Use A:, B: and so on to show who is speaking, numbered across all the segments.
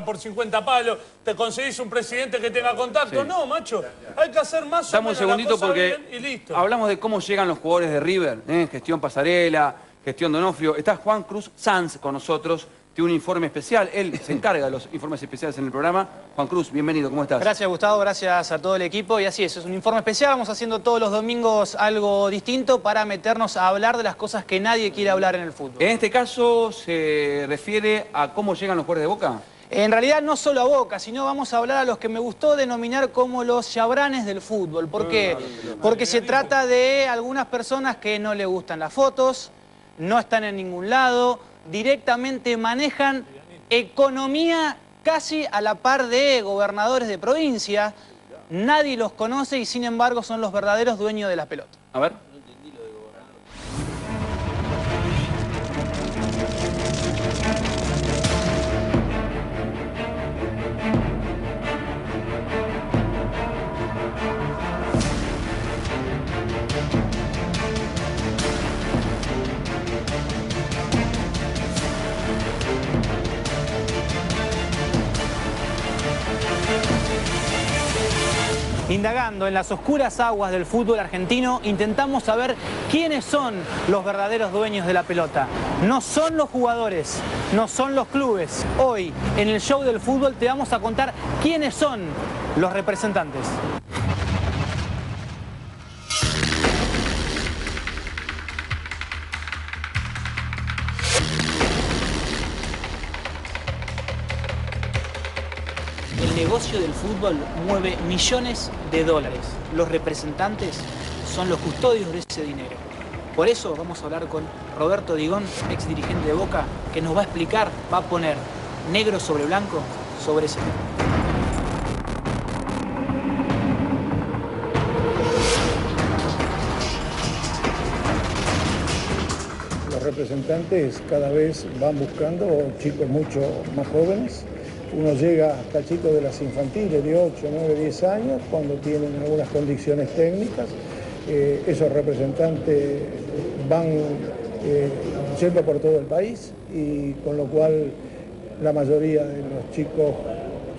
A: por 50 palos, te conseguís un presidente que tenga contacto. Sí. No, macho, hay que hacer más o menos
B: un segundito porque
A: bien y listo.
B: Hablamos de cómo llegan los jugadores de River, gestión Pasarela, gestión Donofrio. Está Juan Cruz Sanz con nosotros, tiene un informe especial, él se encarga de los informes especiales en el programa. Juan Cruz, bienvenido, ¿cómo estás?
C: Gracias, Gustavo, gracias a todo el equipo. Y así es un informe especial, vamos haciendo todos los domingos algo distinto para meternos a hablar de las cosas que nadie quiere hablar en el fútbol.
B: En este caso, ¿se refiere a cómo llegan los jugadores de Boca?
C: En realidad no solo a Boca, sino vamos a hablar a los que me gustó denominar como los chabranes del fútbol. ¿Por qué? Porque se trata de algunas personas que no les gustan las fotos, no están en ningún lado, directamente manejan economía casi a la par de gobernadores de provincia. Nadie los conoce y sin embargo son los verdaderos dueños de la pelota.
B: A ver.
C: Indagando en las oscuras aguas del fútbol argentino, intentamos saber quiénes son los verdaderos dueños de la pelota. No son los jugadores, no son los clubes. Hoy, en el show del fútbol, te vamos a contar quiénes son los representantes. El negocio del fútbol mueve millones de dólares. Los representantes son los custodios de ese dinero. Por eso vamos a hablar con Roberto Digón, ex dirigente de Boca, que nos va a explicar, va a poner negro sobre blanco sobre ese tema.
D: Los representantes cada vez van buscando chicos mucho más jóvenes. Uno llega hasta chicos de las infantiles de 8, 9, 10 años cuando tienen algunas condiciones técnicas. Esos representantes van yendo por todo el país y con lo cual la mayoría de los chicos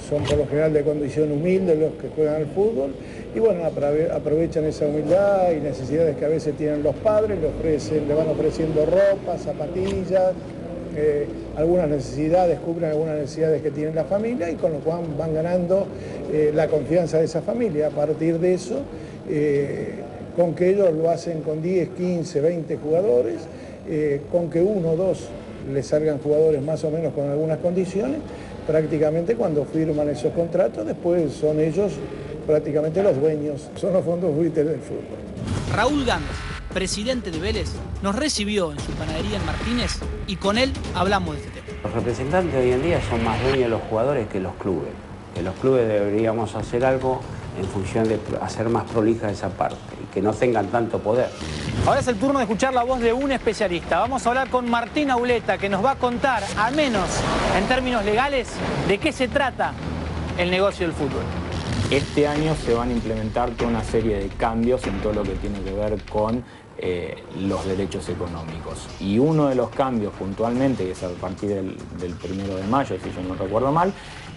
D: son por lo general de condición humilde los que juegan al fútbol y bueno, aprovechan esa humildad y necesidades que a veces tienen los padres, le van ofreciendo ropa, zapatillas, algunas necesidades, cubren algunas necesidades que tiene la familia y con lo cual van ganando la confianza de esa familia. A partir de eso, con que ellos lo hacen con 10, 15, 20 jugadores, con que uno o dos les salgan jugadores más o menos con algunas condiciones, prácticamente cuando firman esos contratos, después son ellos prácticamente los dueños, son los fondos buitres del fútbol.
C: Raúl Gámez, presidente de Vélez, nos recibió en su panadería en Martínez y con él hablamos de este tema.
E: Los representantes hoy en día son más dueños de los jugadores que los clubes. Que los clubes deberíamos hacer algo en función de hacer más prolija esa parte y que no tengan tanto poder.
C: Ahora es el turno de escuchar la voz de un especialista. Vamos a hablar con Martín Auleta, que nos va a contar, al menos en términos legales, de qué se trata el negocio del fútbol.
F: Este año se van a implementar toda una serie de cambios en todo lo que tiene que ver con los derechos económicos. Y uno de los cambios puntualmente, que es a partir del 1 de mayo, si yo no recuerdo mal,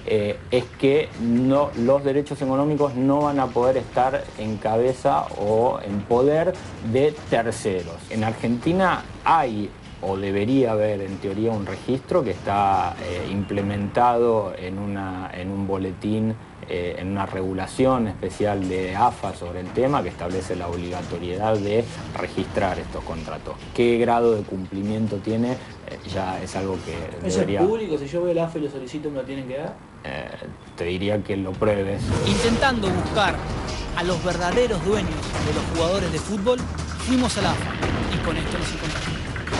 F: es que los derechos económicos no van a poder estar en cabeza o en poder de terceros. En Argentina hay o debería haber en teoría un registro que está implementado en un boletín, en una regulación especial de AFA sobre el tema que establece la obligatoriedad de registrar estos contratos. ¿Qué grado de cumplimiento tiene? Ya es algo que debería...
C: ¿Es público? Si yo veo el AFA y lo solicito, ¿me lo tienen que dar?
F: Te diría que lo pruebes.
C: Intentando buscar a los verdaderos dueños de los jugadores de fútbol, fuimos a la AFA y con esto nos encontramos.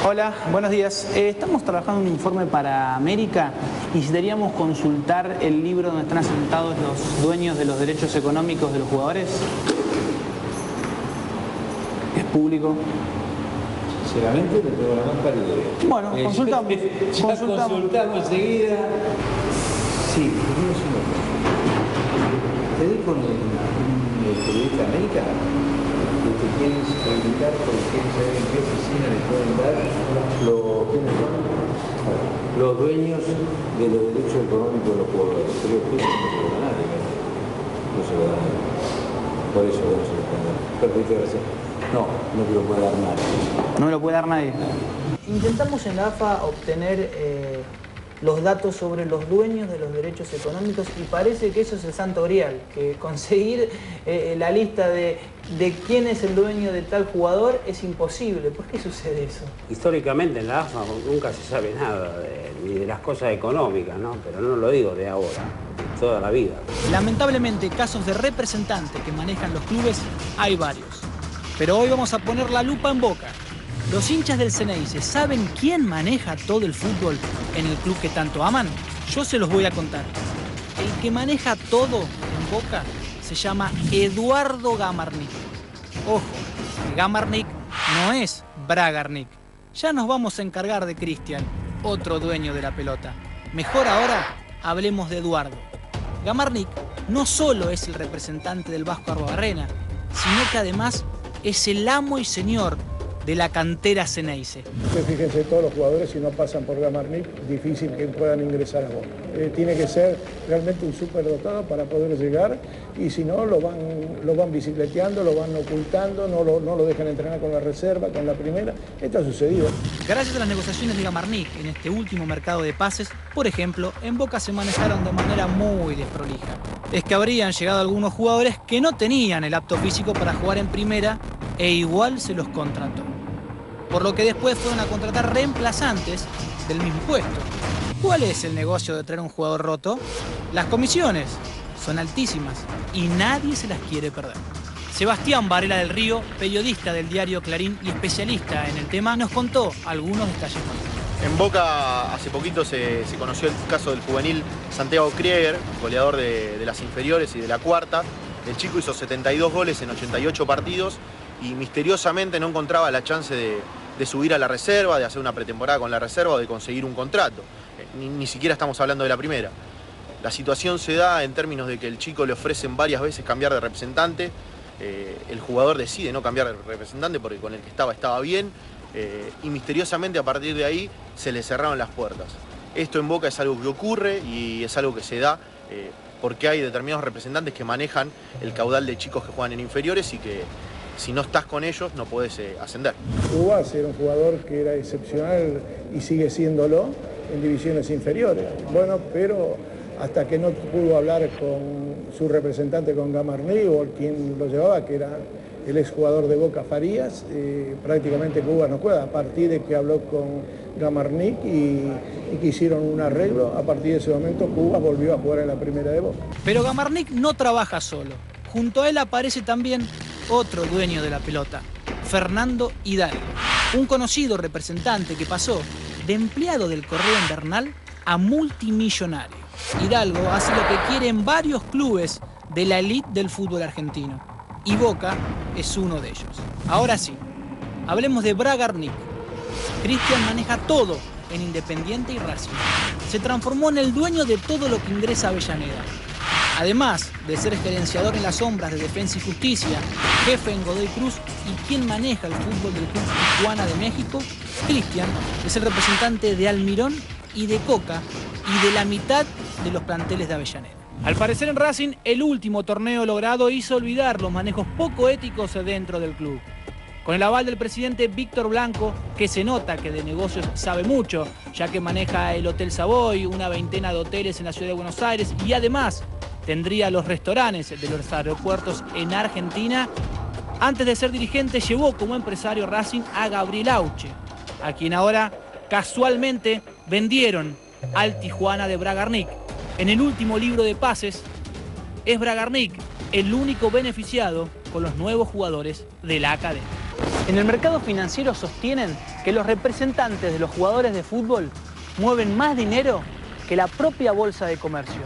C: Hola, buenos días. Estamos trabajando en un informe para América y necesitaríamos consultar el libro donde están asentados los dueños de los derechos económicos de los jugadores. ¿Es público?
G: Sinceramente no tengo la más pálida.
C: Bueno, consultamos.
G: Consultamos enseguida. Sí, tenemos una cosa. Te di con el periodista de América que te quieres reivindicar porque quieres saber en qué oficina le pueden dar los bienes económicos. Los dueños de los derechos económicos de los jugadores. Pero después no se lo da nadie. No se lo da nadie. Por eso no se lo puede dar. Perfecto, gracias. No me lo puede dar nadie.
C: No me lo puede dar nadie. Intentamos en la AFA obtener los datos sobre los dueños de los derechos económicos y parece que eso es el santo grial, que conseguir la lista de quién es el dueño de tal jugador es imposible. ¿Por qué sucede eso?
E: Históricamente en la AFA nunca se sabe nada ni de las cosas económicas, ¿no? Pero no lo digo de ahora, de toda la vida.
C: Lamentablemente, casos de representantes que manejan los clubes hay varios. Pero hoy vamos a poner la lupa en Boca. ¿Los hinchas del Xeneize saben quién maneja todo el fútbol en el club que tanto aman? Yo se los voy a contar. El que maneja todo en Boca se llama Eduardo Gamarnik. Ojo, que Gamarnik no es Bragarnik. Ya nos vamos a encargar de Cristian, otro dueño de la pelota. Mejor ahora hablemos de Eduardo. Gamarnik no solo es el representante del Vasco Arruabarrena, sino que además es el amo y señor de la cantera Xeneize.
D: Fíjense, todos los jugadores, si no pasan por Gamarnik, difícil que puedan ingresar a Boca. Tiene que ser realmente un superdotado para poder llegar, y si no, lo van bicicleteando, lo van ocultando, no lo dejan entrenar con la reserva, con la primera. Esto ha sucedido.
C: Gracias a las negociaciones de Gamarnik en este último mercado de pases, por ejemplo, en Boca se manejaron de manera muy desprolija. Es que habrían llegado algunos jugadores que no tenían el apto físico para jugar en primera e igual se los contrató. Por lo que después fueron a contratar reemplazantes del mismo puesto. ¿Cuál es el negocio de traer un jugador roto? Las comisiones son altísimas y nadie se las quiere perder. Sebastián Varela del Río, periodista del diario Clarín y especialista en el tema, nos contó algunos detalles más.
H: En Boca hace poquito se conoció el caso del juvenil Santiago Krieger, goleador de las inferiores y de la cuarta. El chico hizo 72 goles en 88 partidos y misteriosamente no encontraba la chance de subir a la reserva, de hacer una pretemporada con la reserva o de conseguir un contrato. Ni siquiera estamos hablando de la primera. La situación se da en términos de que el chico le ofrecen varias veces cambiar de representante. El jugador decide no cambiar de representante porque con el que estaba bien, y misteriosamente a partir de ahí se le cerraron las puertas. Esto en Boca es algo que ocurre y es algo que se da porque hay determinados representantes que manejan el caudal de chicos que juegan en inferiores y que si no estás con ellos no podés ascender.
D: Cubas era un jugador que era excepcional y sigue siéndolo en divisiones inferiores. Bueno, pero hasta que no pudo hablar con su representante, con Gamarnik, o quien lo llevaba, que era el exjugador de Boca Farías, prácticamente Cubas no juega. A partir de que habló con Gamarnik y que hicieron un arreglo, a partir de ese momento Cubas volvió a jugar en la primera de Boca.
C: Pero Gamarnik no trabaja solo. Junto a él aparece también otro dueño de la pelota, Fernando Hidalgo, un conocido representante que pasó de empleado del Correo Invernal a multimillonario. Hidalgo hace lo que quiere en varios clubes de la elite del fútbol argentino. Y Boca es uno de ellos. Ahora sí, hablemos de Bragarnik. Cristian maneja todo en Independiente y Racing. Se transformó en el dueño de todo lo que ingresa a Avellaneda. Además de ser gerenciador en las sombras de Defensa y Justicia, jefe en Godoy Cruz y quien maneja el fútbol del Club Tijuana de México, Cristian es el representante de Almirón y de Coca y de la mitad de los planteles de Avellaneda. Al parecer en Racing, el último torneo logrado hizo olvidar los manejos poco éticos dentro del club. Con el aval del presidente Víctor Blanco, que se nota que de negocios sabe mucho, ya que maneja el Hotel Savoy, una veintena de hoteles en la ciudad de Buenos Aires y además tendría los restaurantes de los aeropuertos en Argentina. Antes de ser dirigente, llevó como empresario Racing a Gabriel Auche, a quien ahora casualmente vendieron al Tijuana de Bragarnik. En el último libro de pases, es Bragarnik el único beneficiado con los nuevos jugadores de la academia. En el mercado financiero sostienen que los representantes de los jugadores de fútbol mueven más dinero que la propia bolsa de comercio.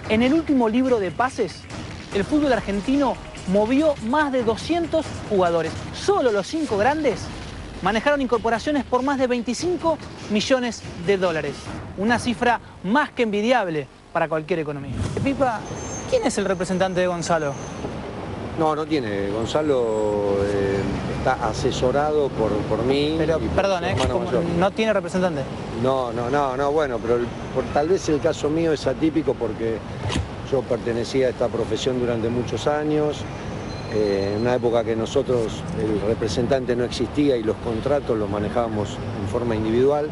C: En el último libro de pases, el fútbol argentino movió más de 200 jugadores. Solo los 5 grandes manejaron incorporaciones por más de 25 millones de dólares. Una cifra más que envidiable para cualquier economía. Pipa, ¿quién es el representante de Gonzalo?
I: No tiene. Gonzalo está asesorado por mí.
C: Pero, perdón, ¿no tiene representante?
I: No, bueno, pero tal vez el caso mío es atípico porque yo pertenecía a esta profesión durante muchos años, en una época que nosotros, el representante no existía y los contratos los manejábamos en forma individual,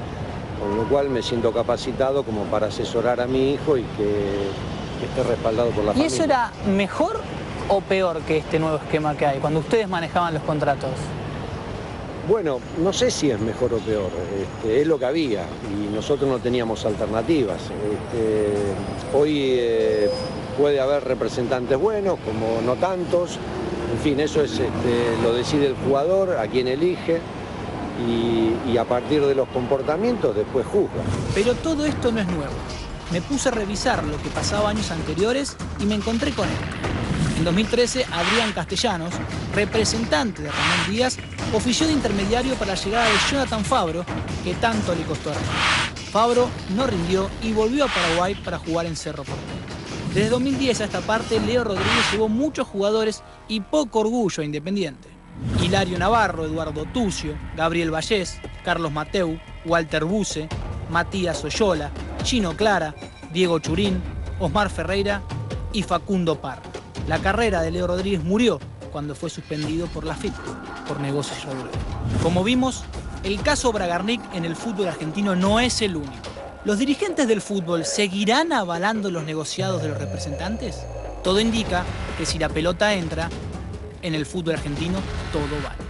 I: con lo cual me siento capacitado como para asesorar a mi hijo y que esté respaldado por la familia.
C: ¿Y eso era mejor o peor que este nuevo esquema que hay, cuando ustedes manejaban los contratos?
I: Bueno, no sé si es mejor o peor, es lo que había y nosotros no teníamos alternativas. Hoy puede haber representantes buenos, como no tantos, en fin, eso es, lo decide el jugador, a quien elige y a partir de los comportamientos después juzga.
J: Pero todo esto no es nuevo. Me puse a revisar lo que pasaba años anteriores y me encontré con esto. En 2013, Adrián Castellanos, representante de Ramón Díaz, ofició de intermediario para la llegada de Jonathan Fabro, que tanto le costó a Ramón. Fabro no rindió y volvió a Paraguay para jugar en Cerro Porteño. Desde 2010 a esta parte, Leo Rodríguez llevó muchos jugadores y poco orgullo a Independiente. Hilario Navarro, Eduardo Tucio, Gabriel Vallés, Carlos Mateu, Walter Buse, Matías Oyola, Chino Clara, Diego Churín, Osmar Ferreira y Facundo Parra. La carrera de Leo Rodríguez murió cuando fue suspendido por la FIP, por negocios irregulares. Como vimos, el caso Bragarnik en el fútbol argentino no es el único. ¿Los dirigentes del fútbol seguirán avalando los negociados de los representantes? Todo indica que si la pelota entra, en el fútbol argentino todo vale.